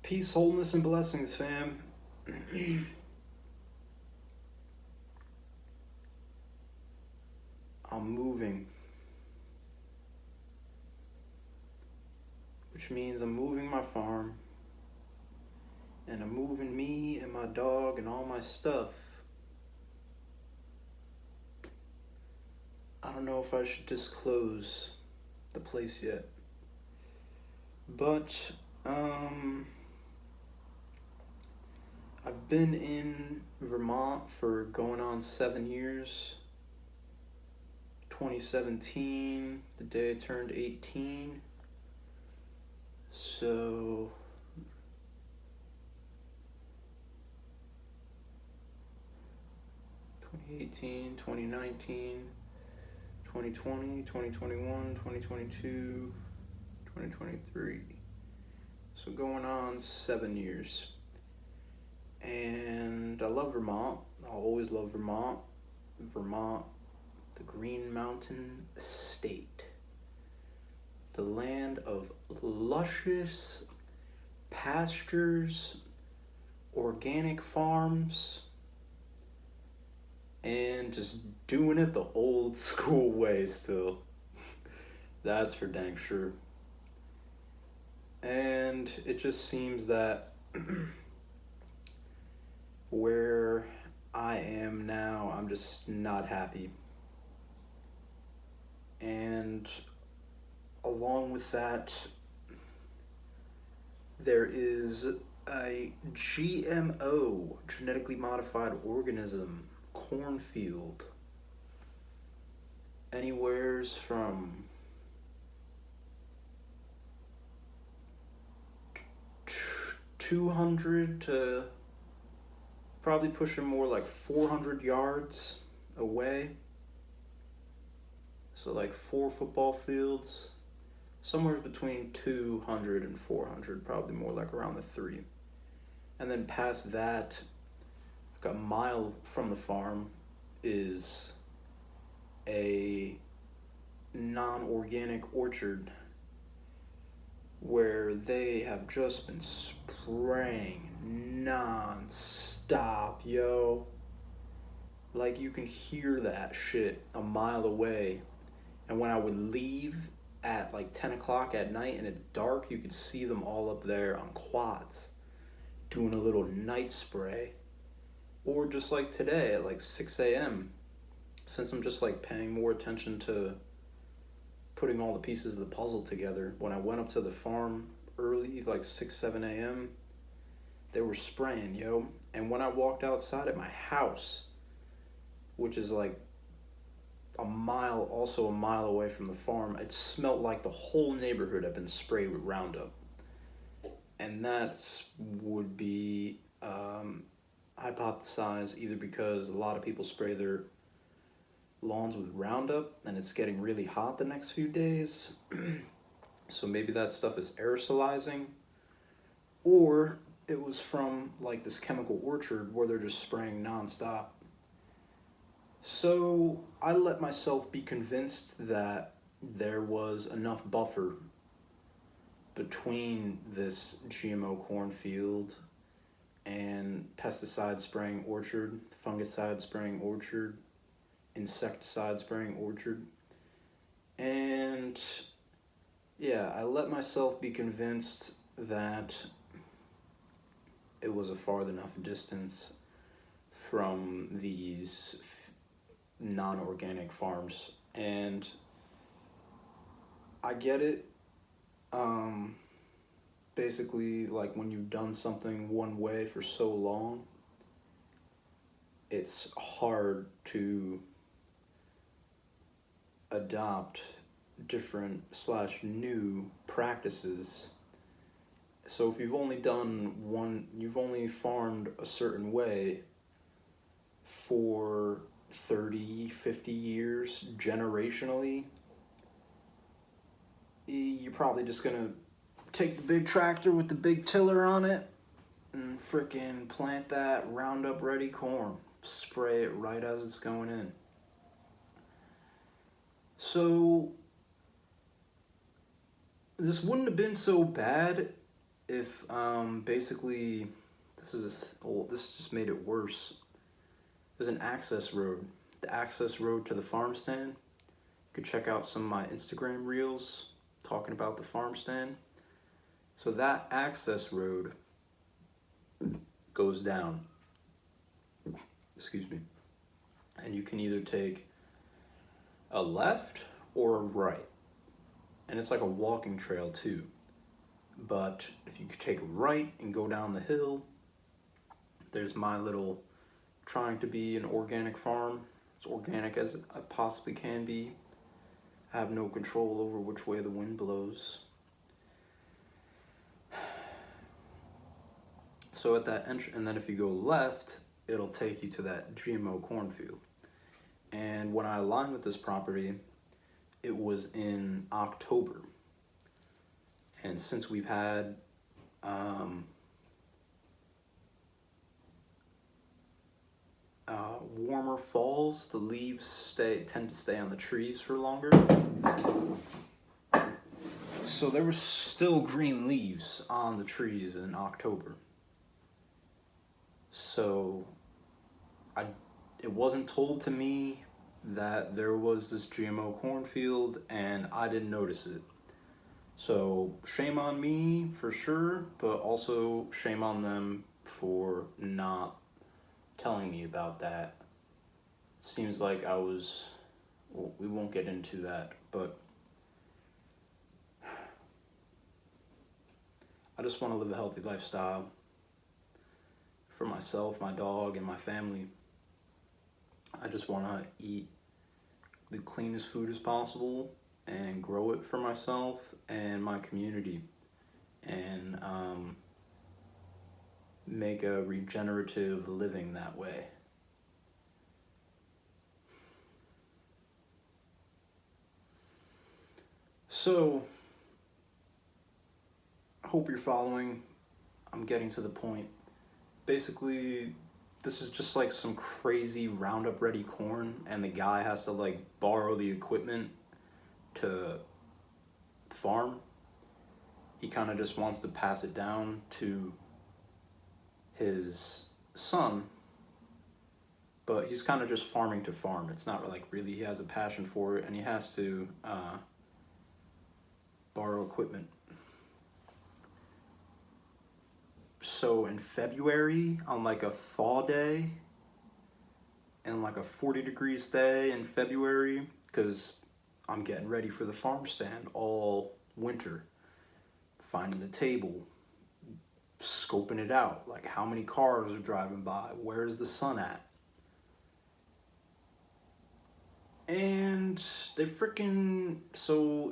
Peace, wholeness, and blessings, fam. I'm moving, which means I'm moving my farm, and I'm moving me and my dog and all my stuff. I don't know if I should disclose the place yet, but I've been in Vermont for going on 7 years. 2017, the day I turned 18. So 2018, 2019, 2020, 2021, 2022, 2023. So going on 7 years. And I love Vermont. I'll always love Vermont. Vermont, the Green Mountain State. The land of luscious pastures, organic farms, and just doing it the old school way still. That's for dang sure. And it just seems that where I am now, I'm just not happy. And along with that, there is a GMO, genetically modified organism, cornfield. Anywheres from 200 to probably pushing more like 400 yards away. So like 4 football fields, somewhere between 200 and 400, probably more like around the 3. And then past that, like a mile from the farm, is a non-organic orchard where they have just been spraying non-stop, yo. Like you can hear that shit a mile away. And when I would leave at like 10 o'clock at night and it's dark, you could see them all up there on quads doing a little night spray. Or just like today at like 6 a.m. Since I'm just like paying more attention to putting all the pieces of the puzzle together. When I went up to the farm early, like 6, 7 a.m., they were spraying, yo. And when I walked outside at my house, which is like a mile away from the farm, it smelled like the whole neighborhood had been sprayed with Roundup. And that's would be hypothesized either because a lot of people spray their lawns with Roundup and it's getting really hot the next few days. So maybe that stuff is aerosolizing, or it was from like this chemical orchard where they're just spraying nonstop. So I let myself be convinced that there was enough buffer between this GMO cornfield and pesticide spraying orchard, fungicide spraying orchard, insecticide spraying orchard. And yeah, I let myself be convinced that it was a far enough distance from these non-organic farms. And I get it. Basically, like when you've done something one way for so long, it's hard to adopt different / new practices. So if you've only you've only farmed a certain way for 30, 50 years, generationally, you're probably just gonna take the big tractor with the big tiller on it and frickin' plant that Roundup ready corn. Spray it right as it's going in. So this wouldn't have been so bad if basically this just made it worse. There's an access road. The access road to the farm stand. You could check out some of my Instagram reels talking about the farm stand. So that access road goes down. Excuse me. And you can either take a left or a right. And it's like a walking trail too. But if you could take a right and go down the hill, there's my little trying to be an organic farm. As organic as I possibly can be. I have no control over which way the wind blows. So at that entrance, and then if you go left, it'll take you to that GMO cornfield. And when I aligned with this property, it was in October. And since we've had warmer falls, the leaves tend to stay on the trees for longer. So there were still green leaves on the trees in October. So it wasn't told to me that there was this GMO cornfield, and I didn't notice it. So shame on me for sure, but also shame on them for not telling me about that. Seems like we won't get into that, but I just want to live a healthy lifestyle for myself, my dog, and my family. I just want to eat the cleanest food as possible and grow it for myself and my community, and make a regenerative living that way. So, I hope you're following. I'm getting to the point. Basically, this is just like some crazy Roundup Ready corn, and the guy has to like borrow the equipment to farm. He kind of just wants to pass it down to his son, but he's kind of just farming to farm. It's not like really he has a passion for it, and he has to borrow equipment. So in February, on like a thaw day, and like a 40 degrees day in February, because I'm getting ready for the farm stand all winter, finding the table, scoping it out, like how many cars are driving by, where's the sun at? And so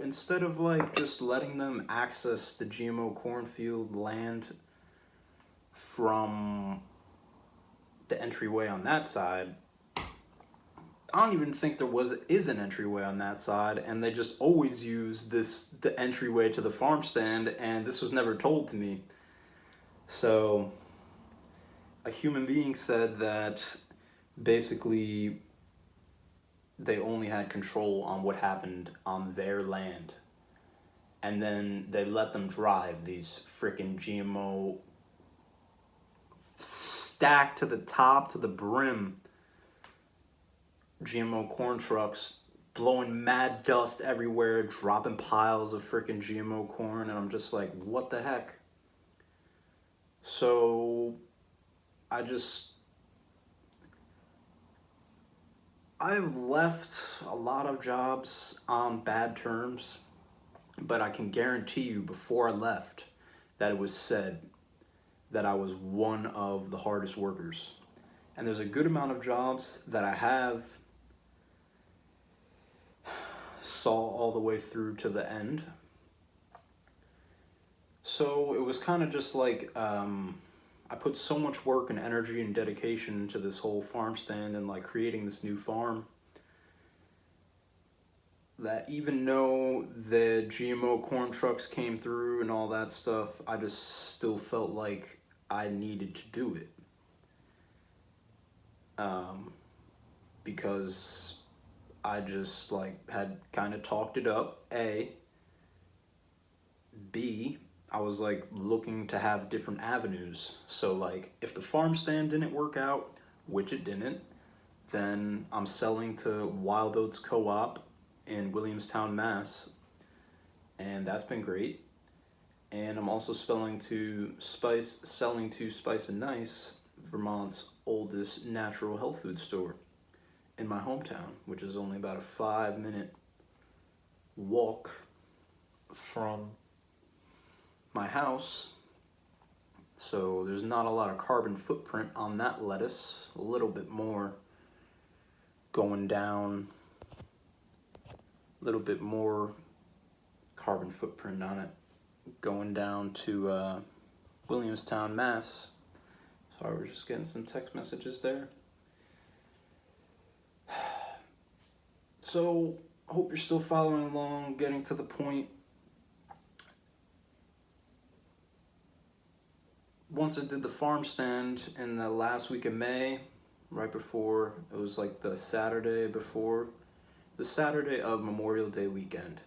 instead of like just letting them access the GMO cornfield land from the entryway on that side, I don't even think there is an entryway on that side, and they just always use the entryway to the farm stand, and this was never told to me. So a human being said that basically they only had control on what happened on their land, and then they let them drive these freaking GMO stacked to the top, to the brim, GMO corn trucks blowing mad dust everywhere, dropping piles of freaking GMO corn, and I'm just like, what the heck? So I've left a lot of jobs on bad terms, but I can guarantee you before I left that it was said that I was one of the hardest workers. And there's a good amount of jobs that I have saw all the way through to the end. So it was kind of just like, I put so much work and energy and dedication into this whole farm stand and like creating this new farm, that even though the GMO corn trucks came through and all that stuff, I just still felt like I needed to do it. Because I just like had kind of talked it up, A. B, I was like looking to have different avenues. So like if the farm stand didn't work out, which it didn't, then I'm selling to Wild Oats Co-op in Williamstown, Mass, and that's been great. And I'm also selling to Spice and Nice, Vermont's oldest natural health food store in my hometown, which is only about a 5-minute walk from my house. So there's not a lot of carbon footprint on that lettuce. A little bit more going down, a little bit more carbon footprint on it going down to Williamstown, Mass. Sorry, we're just getting some text messages there. So, I hope you're still following along, getting to the point. Once I did the farm stand in the last week of May, right before, it was like the Saturday of Memorial Day weekend.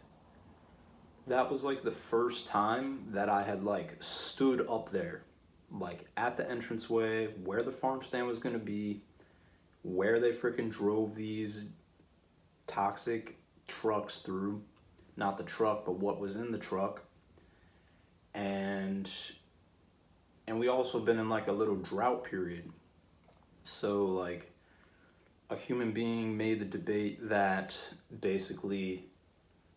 That was like the first time that I had like stood up there, like at the entranceway where the farm stand was gonna be, where they freaking drove these toxic trucks through, not the truck, but what was in the truck. And we also been in like a little drought period. So like a human being made the debate that basically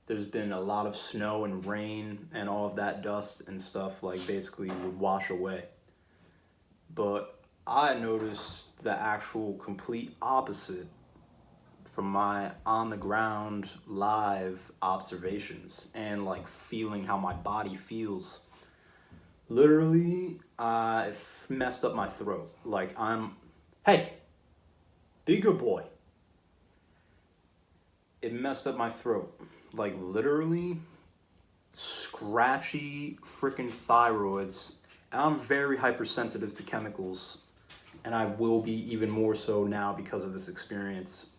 there's been a lot of snow and rain and all of that dust and stuff like basically would wash away. But I noticed the actual complete opposite from my on the ground live observations and like feeling how my body feels. Literally, I messed up my throat. Like hey, be a good boy. It messed up my throat. Like literally scratchy freaking thyroids. And I'm very hypersensitive to chemicals, and I will be even more so now because of this experience.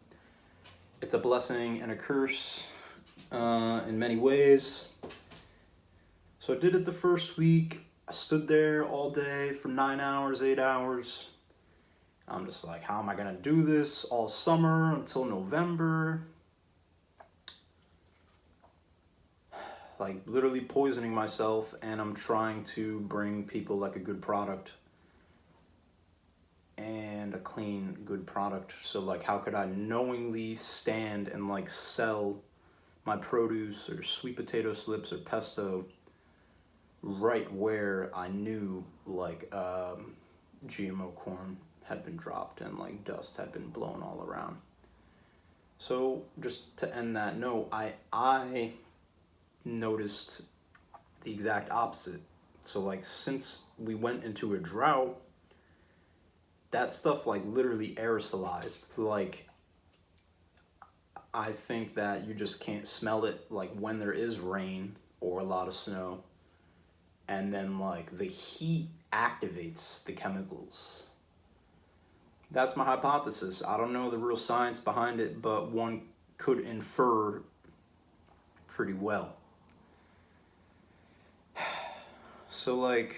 It's a blessing and a curse in many ways. So I did it the first week. I stood there all day for 9 hours, 8 hours. I'm just like, how am I gonna do this all summer until November? Like literally poisoning myself, and I'm trying to bring people like a good product and a clean, good product. So like how could I knowingly stand and like sell my produce or sweet potato slips or pesto right where I knew like GMO corn had been dropped and like dust had been blown all around. So just to end that note, I noticed the exact opposite. So like since we went into a drought, that stuff like literally aerosolized. Like I think that you just can't smell it like when there is rain or a lot of snow, and then like the heat activates the chemicals. That's my hypothesis. I don't know the real science behind it, but one could infer pretty well. So like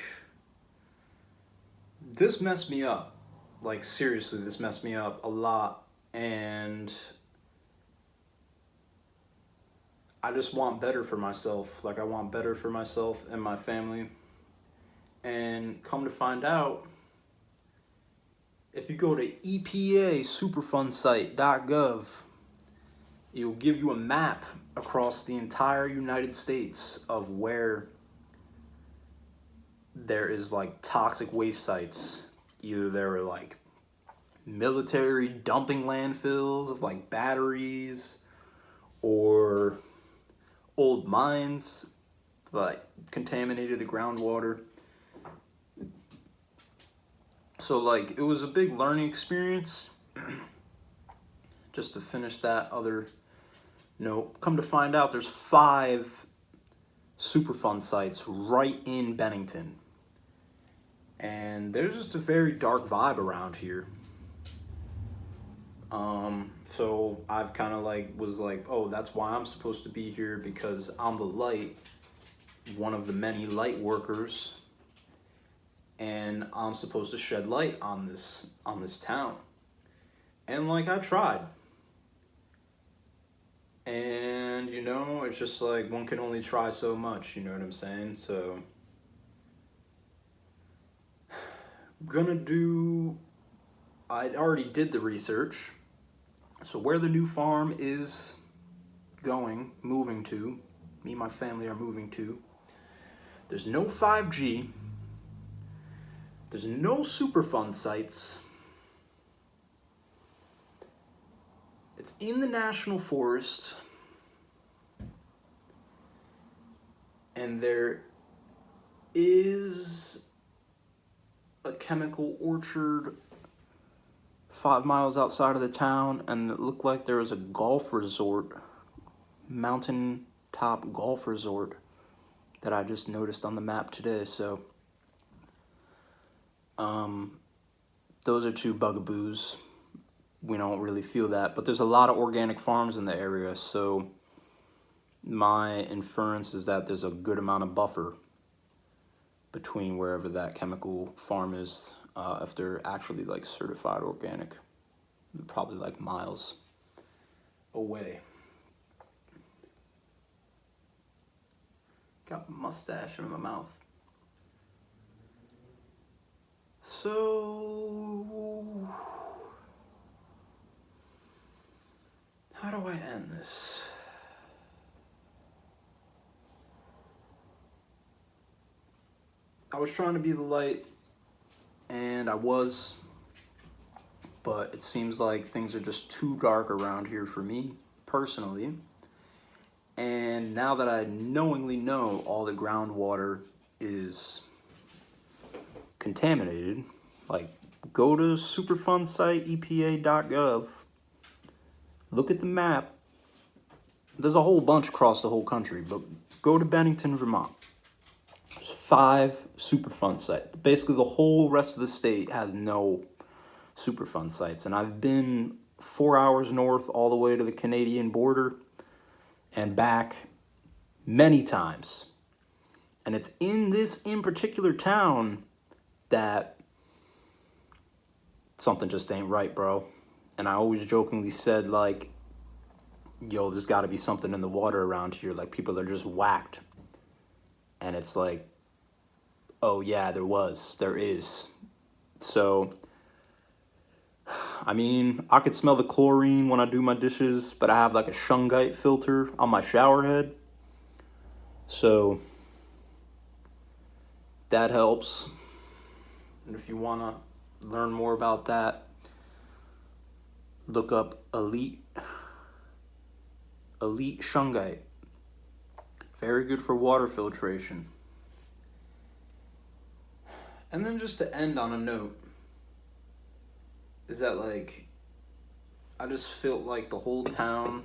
this messed me up. Like seriously, this messed me up a lot, and I just want better for myself. Like I want better for myself and my family. And come to find out, if you go to EPASuperfundsite.gov, it'll give you a map across the entire United States of where there is like toxic waste sites. Either there are like military dumping landfills of like batteries, or old mines like contaminated the groundwater. So like it was a big learning experience. Just to finish that other note, come to find out there's 5 Superfund sites right in Bennington. And there's just a very dark vibe around here. So I've kind of like was like, oh, that's why I'm supposed to be here, because I'm the light. one of the many light workers, and I'm supposed to shed light on this town. And like I tried. And you know, it's just like one can only try so much, you know what I'm saying? So I already did the research. So where the new farm is moving to, me and my family are moving to, there's no 5G, there's no Superfund sites, it's in the national forest, and there is a chemical orchard 5 miles outside of the town, and it looked like there was a golf resort, mountain top golf resort, that I just noticed on the map today. So those are two bugaboos. We don't really feel that, but there's a lot of organic farms in the area, so my inference is that there's a good amount of buffer between wherever that chemical farm is, if they're actually like certified organic, probably like miles away. Got my mustache in my mouth. So how do I end this? I was trying to be the light, and I was, but it seems like things are just too dark around here for me, personally. And now that I knowingly know all the groundwater is contaminated, like, go to Superfund site, epa.gov, look at the map. There's a whole bunch across the whole country, but go to Bennington, Vermont. There's 5 Superfund sites. Basically, the whole rest of the state has no Superfund sites. And I've been 4 hours north all the way to the Canadian border and back many times. And it's in particular town that something just ain't right, bro. And I always jokingly said, like, yo, there's got to be something in the water around here. Like, people are just whacked. And it's like, oh yeah, there is. So, I mean, I could smell the chlorine when I do my dishes, but I have like a shungite filter on my shower head. So, that helps. And if you want to learn more about that, look up Elite Shungite. Very good for water filtration. And then just to end on a note, is that like, I just felt like the whole town,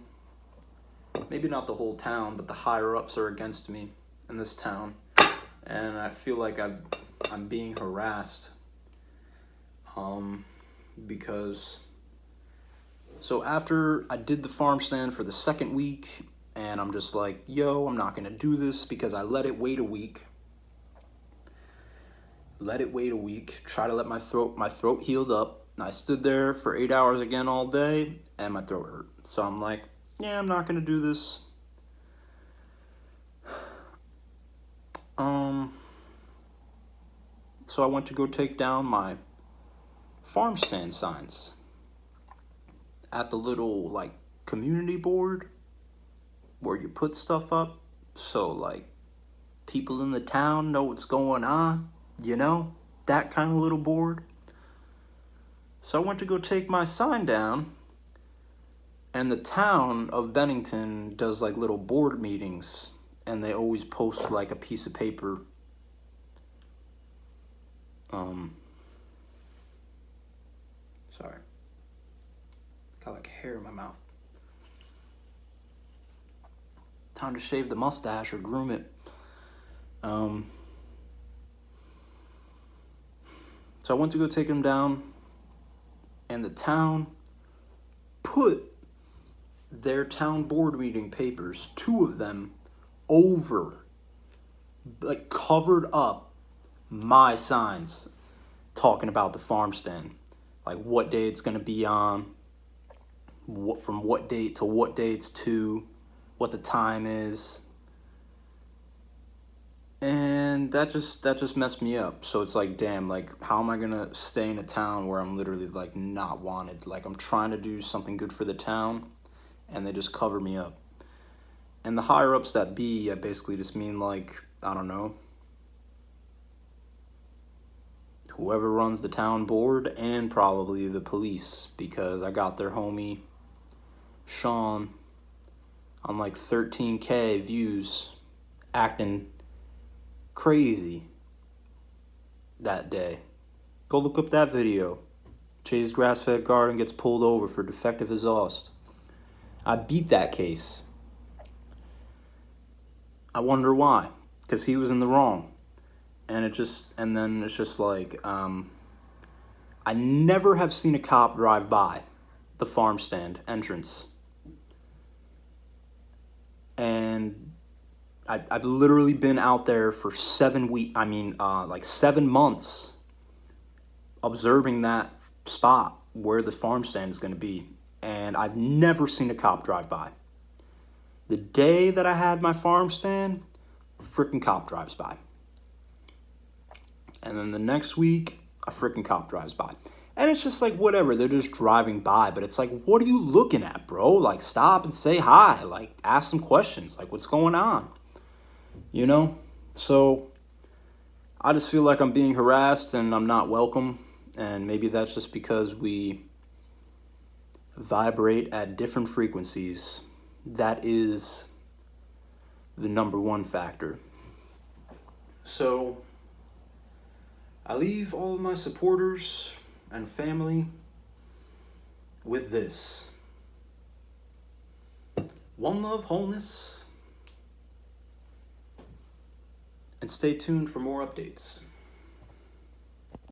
maybe not the whole town, but the higher ups are against me in this town. And I feel like I'm being harassed. Because, so after I did the farm stand for the second week, and I'm just like, yo, I'm not going to do this because I let it wait a week. Try to let my throat healed up. I stood there for 8 hours again all day, and my throat hurt. So I'm like, yeah, I'm not going to do this. So I went to go take down my farm stand signs at the little, like, community board where you put stuff up, so like people in the town know what's going on, you know, that kind of little board. So I went to go take my sign down, and the town of Bennington does like little board meetings, and they always post like a piece of paper. Sorry, got like hair in my mouth. Time to shave the mustache or groom it. So I went to go take him down, and the town put their town board meeting papers, 2 of them, over like covered up my signs talking about the farm stand, like what day it's gonna be on, from what date to what day it's to, what the time is. And that just messed me up. So it's like, damn, like how am I gonna stay in a town where I'm literally like not wanted? Like I'm trying to do something good for the town and they just cover me up. And the higher ups that be, I basically just mean like, I don't know, whoever runs the town board and probably the police, because I got their homie Sean on like 13K views acting crazy that day. Go look up that video. Chase grass-fed garden gets pulled over for defective exhaust. I beat that case. I wonder why, because he was in the wrong. And then it's just like, I never have seen a cop drive by the farm stand entrance. And I've literally been out there for 7 weeks, like 7 months, observing that spot where the farm stand is going to be. And I've never seen a cop drive by. The day that I had my farm stand, a freaking cop drives by. And then the next week, a freaking cop drives by. And it's just like, whatever, they're just driving by. But it's like, what are you looking at, bro? Like, stop and say hi. Like, ask some questions. Like, what's going on? You know? So, I just feel like I'm being harassed and I'm not welcome. And maybe that's just because we vibrate at different frequencies. That is the number one factor. So, I leave all of my supporters and family with this. One love, wholeness. And stay tuned for more updates.